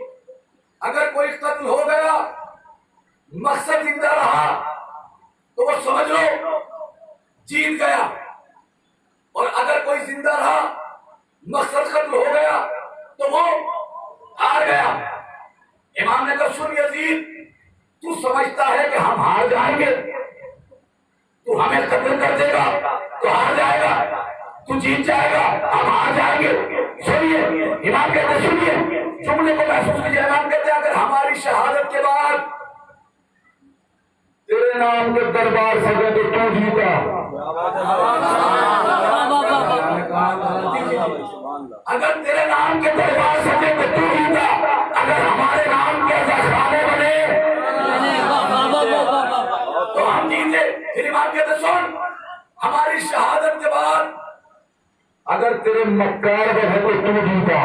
اگر کوئی قتل ہو گیا مقصد زندہ رہا تو وہ سمجھ لو جیت گیا، اور اگر کوئی زندہ رہا مقصد ختم ہو گیا تو وہ ہار گیا۔ امام نے کہا سن یزید، تو سمجھتا ہے کہ ہم ہار جائیں گے، تو ہمیں قتل کر دے گا تو ہار جائے گا، تو جیت جائے گا، ہم ہار جائیں گے۔ سنیے امام کہتے، سنیے جملے کو محسوس کیجیے۔ امام کہتے ہیں اگر ہماری شہادت کے بعد تیرے نام کے دربار سجے تو تو جیتا۔ اگر تیرے نام کے دربار سجے تو تو جیتا، اگر ہمارے نام کے خانے بنے تو ہم جیتے۔ پھر امام کہتے سن، ہماری شہادت کے بعد اگر تیرے مکار بڑھے تو تو جیتا،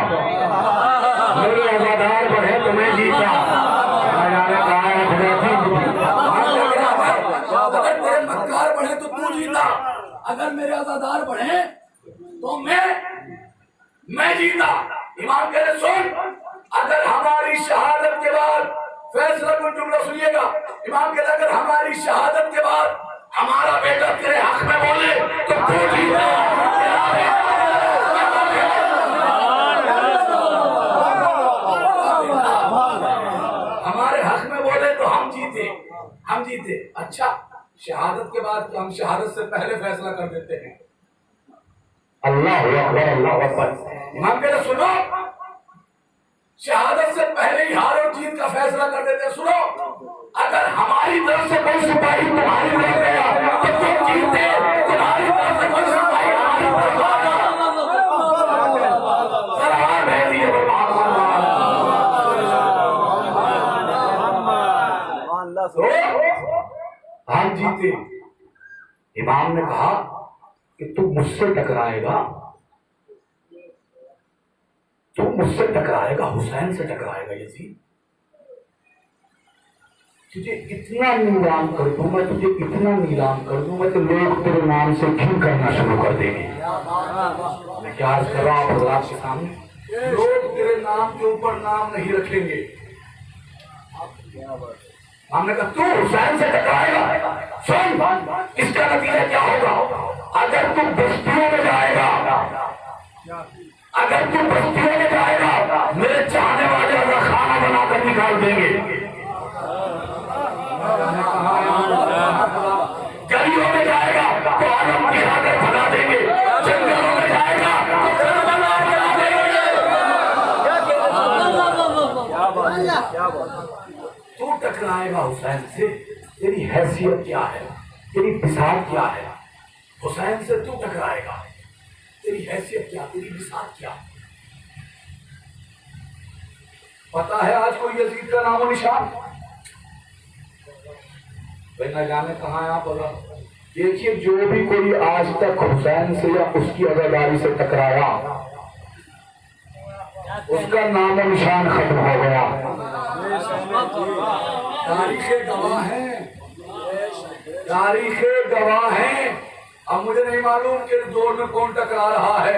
میرے ازادار بڑھے تو میں جیتا۔ اگر تیرے مکار بڑھے تو تو جیتا، اگر میرے ازادار بڑھے تو میں جیتا۔ امام کہتے سن، اگر ہماری شہادت کے بعد فیصلہ کو جملہ سنیے گا، امام کہتے اگر ہماری شہادت کے بعد ہمارا بیٹا تیرے حق میں بولے تو تو جیتا۔ ہمارے حق میں بولے تو ہم جیتے۔ اچھا شہادت کے بعد ہم شہادت سے پہلے فیصلہ کر دیتے ہیں۔ اللہ اکبر، اللہ اکبر۔ امام کہتے سنو، شہادت سے پہلے ہی ہار اور جیت کا فیصلہ کر دیتے ہیں۔ سنو، اگر ہماری طرف سے کوئی سپاہی تمہاری طرف گیا تو تم جیتے، تمہاری طرف سے کوئی سپاہی ہماری طرف آیا سلام بھیجیے ہم جیتے۔ امام نے کہا کہ تو مجھ سے ٹکرائے گا، حسین سے ٹکرائے گا یزید، تجھے اتنا نیلام کر دوں میں، تو لوگ تیرے نام سے گھن کرنا شروع کر دیں گے۔ میں کیا عرض کر رہا ہوں حضرات کے سامنے، لوگ تیرے نام کے اوپر نام نہیں رکھیں گے۔ ہم نے کہا تو حسین سے ٹکرائے گا، سن اس کا نتیجہ کیا ہوگا؟ اگر تو بستیوں میں جائے گا میرے چاہنے والے اگر کھانا بنا کر نکال دیں گے، گلیوں میں جائے گا تو عالم گرا کر بھگا دیں گے، جنگلوں میں جائے گا تو کربلا بنا دیں گے۔ تو ٹکرائے گا حسین سے، تیری حیثیت کیا ہے، تیری بساط کیا ہے؟ حسین سے تو ٹکرائے گا، تیری حیثیت کیا، تیری بساط کیا؟ پتا ہے آج کوئی یزید کا نام و نشان؟ بھائی نہ جانے کہاں ہے آپ بولا۔ دیکھیے جو بھی کوئی آج تک حسین سے یا اس کی عزاداری سے ٹکرایا اس کا نام و نشان ختم ہو گیا۔ تاریخ گواہ ہیں۔ اب مجھے نہیں معلوم کہ اس دور میں کون ٹکرا رہا ہے۔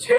6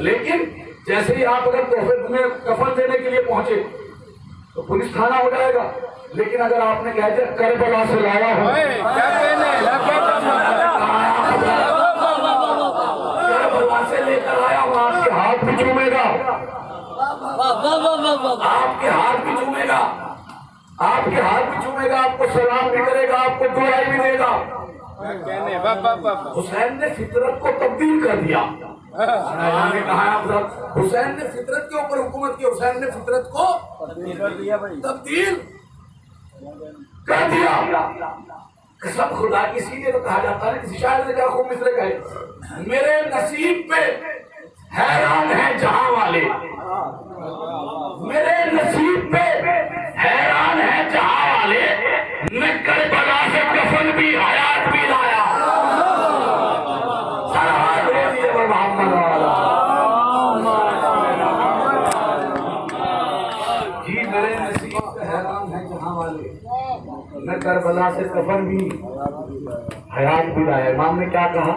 لیکن جیسے ہی آپ اگر تحفے میں کفن دینے کے لیے پہنچے تو پولیس تھانہ ہو جائے گا. لیکن اگر آپ نے کہہ دیا کربلا سے لایا ہوں, کربلا سے لے کر آیا ہوں, آپ کے ہاتھ بھی چومے گا, آپ کے ہاتھ بھی چومے گا, آپ کے ہاتھ بھی چومے گا, آپ کو سلام بھی کرے گا, آپ کو دعائی بھی دے گا. حسین نے فطرت کو تبدیل کر دیا. حسین نے فطرت کے اوپر حکومت کی, حسین نے فطرت کو تبدیل کر دیا. قسم خدا کی, اسی لیے تو کہا جاتا ہے, کسی شاعر نے کہا خوب مصرے کہے, میرے نصیب پہ حیران ہے جہاں والے, میرے نصیب پہ حیران ہے جہاں والے, میں کربلا سے کفن بھی حیات بھی لایا. جی میرے نصیب پہ حیران ہے جہاں والے, میں کربلا سے کفن بھی حیات بھی لایا. امام نے کیا کہا,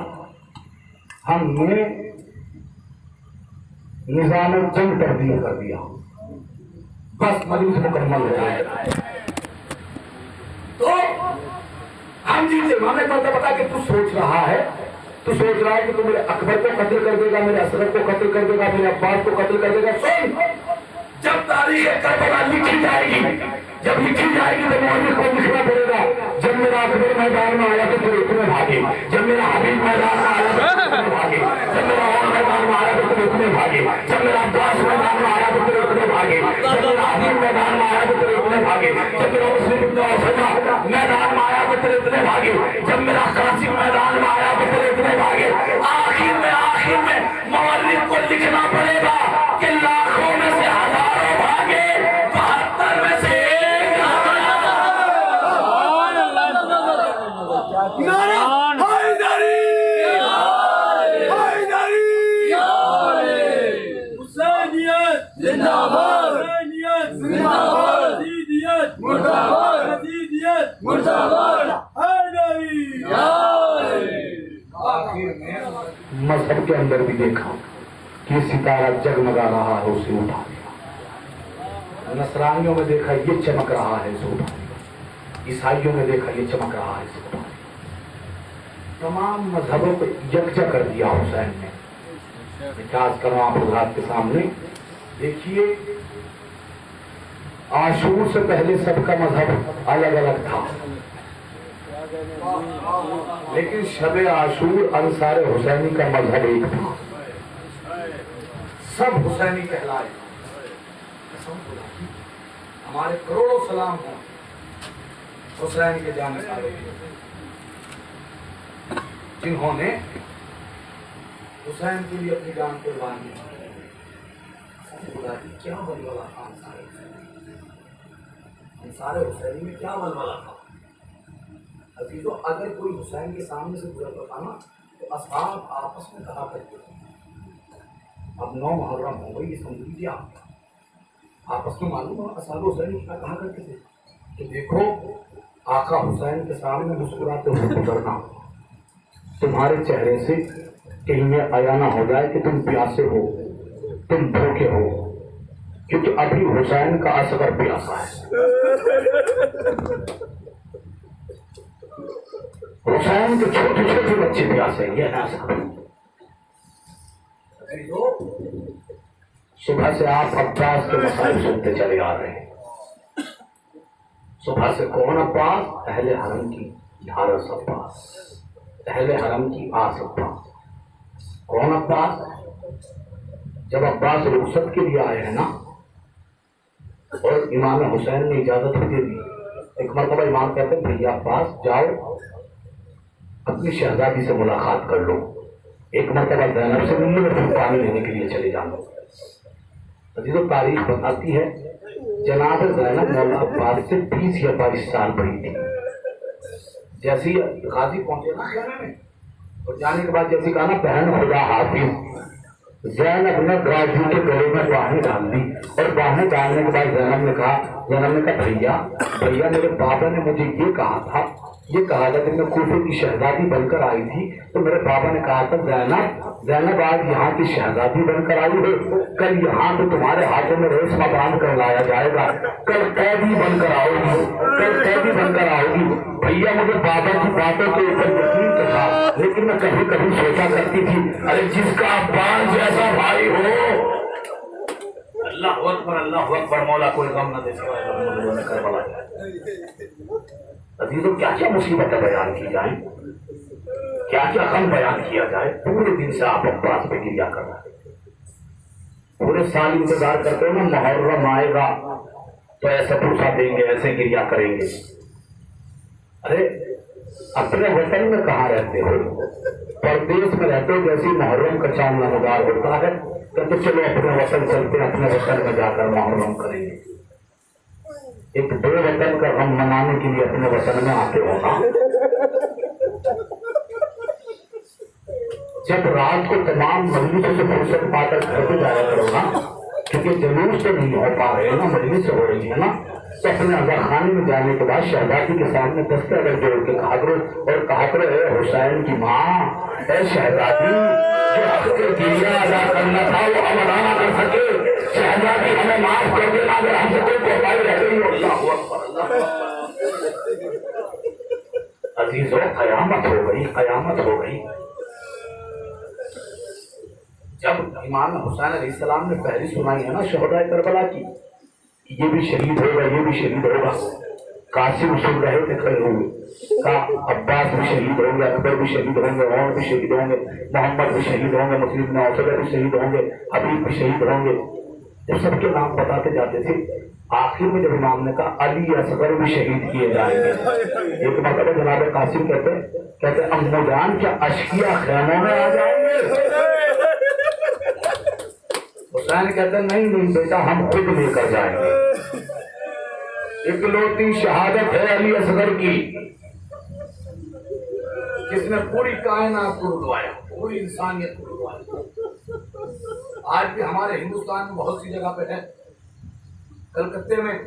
ہم نے نظام جنگ تبدیل کر دیا, بس مجلس مکمل ہو جائے. تو ہم جیتے, ہم نے پتا کہ تو سوچ رہا ہے, تو سوچ رہا ہے کہ تو میرے اکبر کو قتل کر دے گا, میرے اسرف کو قتل کر دے گا, میرے عباس کو قتل کر دے گا. سن, جب تاریخ کربلا لکھی جائے گی, جب لکھی جائے گی تو مولوی کو لکھنا پڑے گا, جب میرا اکبر میدان میں آیا تو پھر اتنے بھاگے, جب میرا حبیب میدان میں آیا تو اتنے بھاگے, جب میرا اور میدان میں آیا تو پھر اتنے بھاگے, جب میرا عباس میدان میں آیا تو پھر اتنے بھاگے, جب میرا حبیب میدان میں آیا تو پھر اتنے بھاگے, جب میرا مسلم ابن عوفہ میدان میں آیا تو پھر اتنے بھاگے, جب میرا قاسم میدان میں آیا تو پھر اتنے بھاگے. آخر میں مولوی کو لکھنا پڑے گا کہ لاکھوں میں سے ہزاروں بھاگے, 72 میں سے مذہب کے اندر بھی دیکھا کہ ستارہ جگمگا رہا ہے, اسے اٹھا دیا. نصرانیوں میں دیکھا یہ چمک رہا ہے, اسے اٹھا دیا. عیسائیوں میں دیکھا یہ چمک رہا ہے, اسے اٹھا دیا. تمام مذہبوں کو یکجا کر دیا حسین نے. اعتراض کروں آپ حضرات کے سامنے, دیکھیے عاشور سے پہلے سب کا مذہب الگ الگ تھا, لیکن شب عاشور انصار حسینی کا مذہب ایک تھا, سب حسینی کہلائے. ہمارے کروڑوں سلام ہوں حسین کے جانشینوں جنہوں نے حسین کے لیے اپنی جان قربان کی. کیا ولولہ تھا انصار حسینی میں, کیا ولولہ تھا عزیزو. اگر کوئی حسین کے سامنے سے گزرتا تھا نا تو اصحاب آپس میں کہا کرتے تھے, اب 9 محرم ہو گئی, سمجھ لیجیے آپ, آپس میں معلوم ہو اصحاب حسین کیا کہا کرتے تھے کہ دیکھو آقا حسین کے سامنے مسکراتے ہوئے گزرنا, تمہارے چہرے سے کہیں یہ آیا نہ ہو جائے کہ تم پیاسے ہو, تم بھوکے ہو, کیونکہ ابھی حسین کا اصغر پیاسا ہے. حسین کے چھوٹے چھوٹے بچے پیاسے ہیں, یہ ایسا. صبح سے آپ عباس کے مسائل سنتے چلے آ رہے ہیں. صبح سے کون عباس؟ اہل حرم کی حارث عباس, اہل حرم کی آس عباس. کون عباس؟ جب عباس رخصت کے لیے آئے ہیں نا, اور امام حسین نے اجازت دے دی, ایک مرتبہ امام کہتے ہیں بھیا عباس جاؤ اپنی شہزادی سے ملاقات کر لو. ایک مرتبہ زینب سے ملنے میں پانی لینے کے لیے چلے جانا. عزیزو تاریخ بتاتی ہے جناب زینب مولا عباس سے 20 یا 22 سال بڑی تھی. جیسے ہی غازی پہنچے نا خیمے میں, اور جانے کے بعد جیسے کہا نا بہن خدا حافظ, زینب نے غازی کے گلے میں باہیں ڈال دی, اور باہیں ڈالنے کے بعد زینب نے کہا بھیا میرے بابا نے مجھے یہ کہا تھا یہ کہا تھا کہ میں کوفے کی شہزادی بن کر آئی تھی تو میرے بابا نے کہا تھا زینب آج یہاں کی شہزادی بن کر آئی ہو، کل یہاں تو تمہارے ہاتھوں میں ریشمہ باندھ کر لایا جائے گا، کل قیدی بن کر آؤ گی، کل قیدی بن کر آؤ گی۔ بھیا مجھے بابا کی باتوں کے اوپر یقین تو تھا، لیکن میں کبھی کبھی سوچا کرتی تھی ارے جس کا عباس جیسا بھائی ہو، اللہ اکبر مولا کوئی غم نہ دے سوائے کربلا جائے۔ عزیزوں کیا کیا مصیبتیں بیان کی جائیں، کیا کیا غم بیان کیا جائے۔ پورے دن سے آپ عباس پہ گریا کر رہے ہیں، پورے سال انتظار کرتے ہو نا محرم آئے گا تو ایسے پوچھا دیں گے، ایسے گریا کریں گے۔ ارے اپنے وطن میں کہاں رہتے ہو؟ پردیس میں رہتے ہو، جیسی محرم کا چاند نمودار ہوتا ہے تو چلو اپنے وطن چلتے ہیں، اپنے وطن میں جا کر محرم کریں گے۔ ایک بے وطن کا غم منانے کے لیے اپنے وطن میں آتے ہو نا۔ جب رات کو تمام مجلسوں سے فرصت پا کر گھر پہ جایا کرو نا، کیونکہ جلوس تو نہیں ہو پا رہے نا، مجلس ہو رہی ہے نا، تو اپنے اگر خانے میں جانے کے بعد شہزادی کے سامنے دستے اگر جوڑ کے کہا کرو اور کہا کرو اے حسین کی ماں، اے شہزادی، جو حق کے دینا ادا کرنا تھا وہ ہم ادا نہ کر سکے، شہزادی ہمیں معاف کر دینا، اگر ہم سے کوئی کوتاہی رہ گئی ہو۔ اللہ اکبر۔ عزیزوں قیامت ہو گئی، قیامت ہو گئی۔ جب امام حسین علیہ السلام نے پہلی سنائی ہے نا شہدائے کربلا کی، یہ بھی شہید ہوگا، یہ بھی شہید ہوگا، قاسم سن رہے تھے کھڑے ہوئے، کہا عباس بھی شہید ہوں گے، اکبر بھی شہید ہوں گے، عمر بھی شہید ہوں گے، محمد بھی شہید ہوں گے، مسلم بن عوصلہ بھی شہید ہوں گے، حبیب بھی شہید ہوں گے۔ جب سب کے نام بتاتے جاتے تھے، آخر میں جب امام نے کہا علی اصغر بھی شہید کیے جائیں گے، ایک مرتبہ جناب قاسم کہتے امو جان کیا اشقیہ خیموں میں آ جائیں گے؟ حسین کہتے ہیں نہیں بیٹا، ہم خود لے کر جائیں گے۔ اکلوتی شہادت ہے علی اصغر کی، جس نے پوری کائنات کو رلوایا، پوری انسانیت کو رلوایا۔ آج بھی ہمارے ہندوستان میں بہت سی جگہ پہ ہے، کلکتے میں،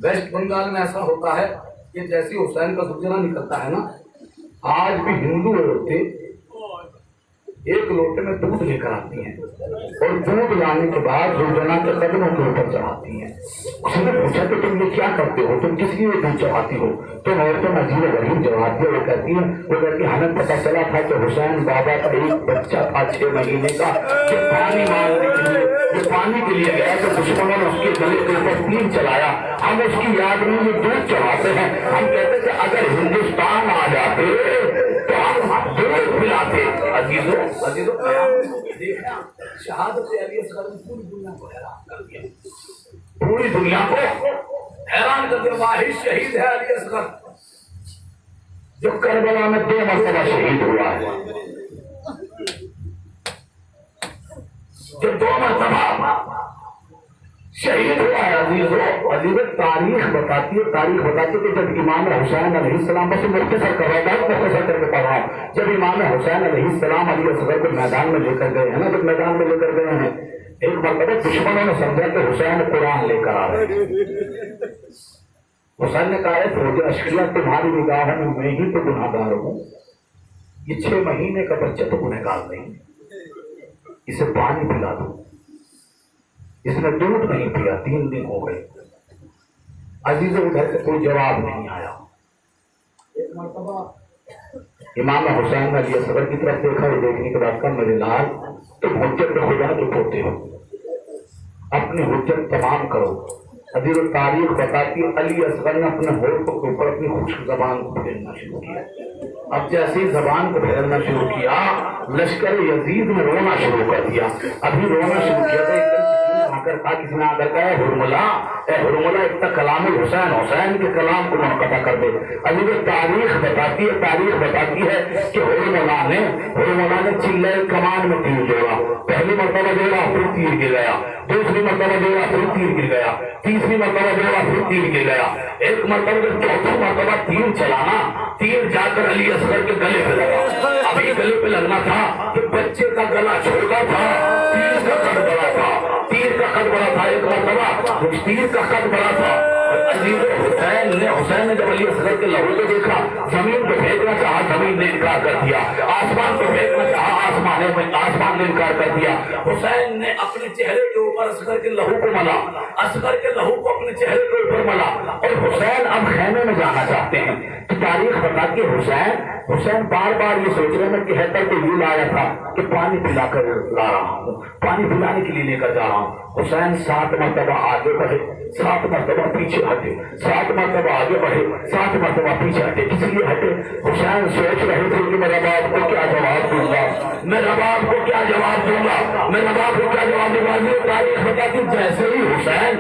ویسٹ بنگال میں ایسا ہوتا ہے کہ جیسی حسین کا زلزلہ نکلتا ہے نا، آج بھی ہندو عورتیں ایک لوٹے میں دودھ لے کر آتی ہیں اور دودھ لانے کے بعد زلزلہ کے قدموں کے اوپر چڑھاتی ہیں۔ اس نے پوچھا کہ تم یہ کیا کرتے ہو، تم کس لیے دودھ چڑھاتی ہو؟ تو عورتوں نے عجیب و غریب جواب دیا، وہ کہتی ہیں ہمیں پتہ چلا تھا کہ حسین بابا کا ایک بچہ تھا 6 مہینے کا جو پانی مانگنے کے لیے، جو پانی کے لیے گیا تو دشمنوں نے اس کے گلے کے اوپر تیر چلایا، ہم اس کی یاد میں یہ دودھ چڑھاتے ہیں۔ ہم کہتے کہ اگر ہندوستان آ جاتے تو ہم دودھ پلاتے۔ عزیزوں دیکھنا، شہادت علی اصغر نے پوری دنیا کو حیران کر دیا، پوری دنیا کو حیران کر دیا۔ واحد شہید ہے علی اصغر جو کربلا میں 2 مرتبہ شہید ہوا ہے، جو 2 مرتبہ شہید ہوا ہے۔ عزیزوں تاریخ بتاتی ہے کہ جب امام حسین علیہ السلام، بس مختصر کر رہا ہوں، مختصر کر کے پڑھ رہا ہوں، جب امام حسین علیہ السلام علی اصغر کو میدان میں لے کر گئے ہیں نا، جب میدان میں لے کر گئے ہیں، ایک مرتبہ دشمنوں نے سمجھا کہ حسین قرآن لے کر آ رہے ہیں۔ حسین نے کہا ہے فوج اشقیہ تمہاری نگاہوں میں میں ہی تو گناہ گار ہوں، یہ 6 مہینے کا بچہ تو گناہ گار نہیں، اسے پانی پلا دو۔ اس نے دودھ نہیں پیا، 3 دن ہو گئے۔ عزیزوں ادھر سے کوئی جواب نہیں آیا۔ ایک مرتبہ امام حسین علی اصغر کی طرف دیکھا، اور دیکھنے کے بعد کہا میرے لال تم حجت پہ خدا کے پوتے ہو، اپنی حجت تمام کرو۔ عزیزوں تاریخ بتاتی ہے علی اصغر نے اپنے ہونٹوں کے اوپر اپنی خشک زبان کو پھیرنا شروع کیا۔ اب جیسے ہی زبان کو پھیرنا شروع کیا، لشکر یزید نے رونا شروع کر دیا۔ ابھی رونا شروع کیا تھا، کسی نے آ کر کہا اے ہرملہ اتنا کلام حسین کے کلام کو منقطع کر دے۔ ابھی وہ تاریخ بتاتی ہے کہ ہرملہ نے چلے کمان میں تیر جوڑا، پہلی مرتبہ جوڑا پھر تیر گر گیا، دوسری مرتبہ جوڑا پھر تیر گر گیا، تیسری مرتبہ جوڑا پھر تیر گر گیا، ایک مرتبہ چوتھی مرتبہ تیر چلانا، تیر جا کر علی اصغر کے گلے پہ لگا۔ ابھی گلے پہ لگنا تھا کہ بچے کا گلا چھوٹا تھا، تیر کا قد بڑا تھا، ایک مرتبہ تیر کا قد بڑا تھا، حسین نے جب علی اصغر کے لہو کو دیکھا، زمین کو پھینکنا چاہا، زمین نے انکار کر دیا، آسمان کو پھینکنا چاہا، آسمان نے انکار کر دیا۔ حسین نے اپنے چہرے کے اوپر اصغر کے لہو کو ملا، اصغر کے لہو کو اپنے چہرے کے اوپر ملا، اور حسین اب خیمے میں جانا چاہتے ہیں۔ تو تاریخ بتاتی ہے حسین بار بار یہ سوچ رہے ہیں کہ حیدر کو یہ لایا تھا کہ پانی پلا کر لا رہا ہوں، پانی پلانے کے لیے لے کر جا رہا ہوں۔ حسین 7 مرتبہ آگے بڑھے، 7 مرتبہ پیچھے ہٹے، 7 مرتبہ آگے بڑھے، 7 مرتبہ پیچھے ہٹے۔ کس لیے ہٹے؟ حسین سوچ رہے تھے کہ میرا باپ کو کیا جواب دوں گا، میرا باپ کو کیا جواب دوں گا، میرا باپ کو کیا جواب دوں گا۔ یہ تاریخ بتاتی جیسے ہی حسین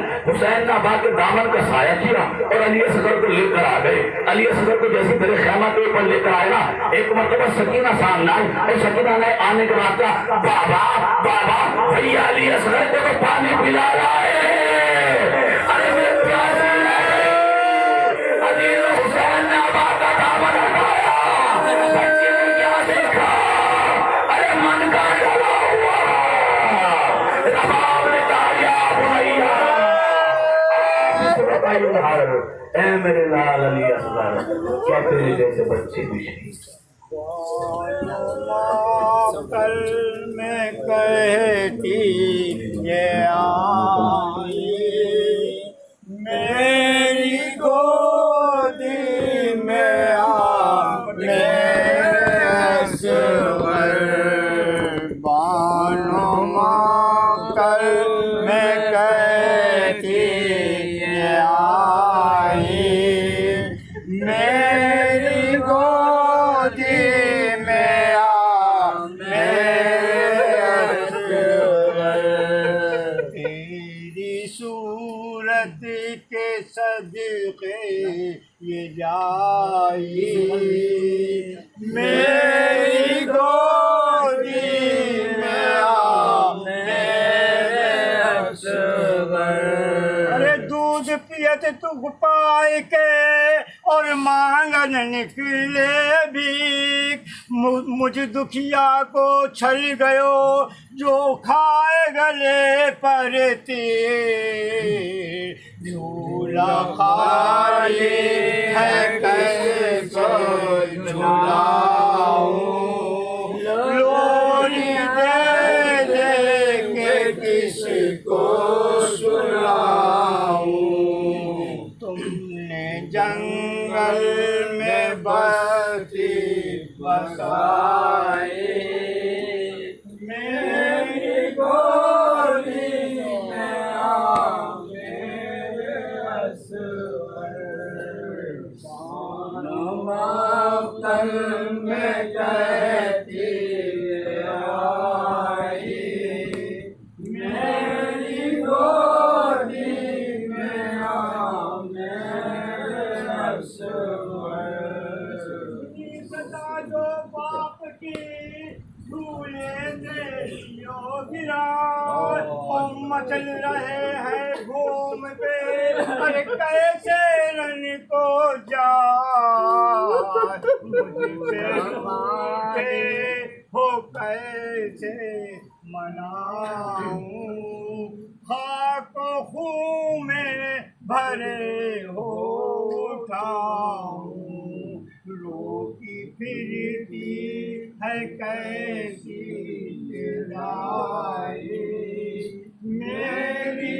نے ابا کے دامن کا سایہ کیا اور علی اصغر کو لے کر آ گئے۔ علی اصغر کو جیسے میرے خیمہ کے اوپر لے کر آئے نا، ایک مرتبہ سکینہ سامنے آئی، اور سکینہ نے آنے کے بعد کہا بابا بھیا علی اصغر کو تو پانی پلا رہا ہے۔ ارے میرے پیارے علی حسین نے ابا کا دامن ہٹایا، بچے نے کیا دیکھا؟ ارے من کا ڈلا ہوا رباب نے کہا یا بھیا اے میرے لال علی اصغر، کیا تیرے جیسے بچے بھی شہید؟ کل میں کہتی یہ آئی میری گودی میں آنے اصغر بانو کل میں کہتی یہ آئی میری گودی میں آنے اصغر تیری صورت کے صدقے یہ جائی میری گودی میں آنے اصغر۔ ارے دودھ پیت تو پائے کے اور مانگن نکلے بھی، مجھ دکھیا کو چھل گیو جو کھائے گلے پر تیر، جھولا خالی ہے کیسے جھولاؤں، لوری دے دے کے کس کو سلاؤں، تم نے جنگل میں بستی بسائی میری گودی میں آنے اصغر، مقتل میں کہتی آئی میری گودی میں آنے اصغر۔ سزا جو باپ کی بھولے دیو گرا، مچل رہے ہیں گھوم پہ ارے کیسے رن کو جا، مجھ سے پوچھے ہو کیسے مناؤں، خاک و خون میں بھرے ہو اٹھاؤں، روکی پھرتی ہے کیسی جدائی میری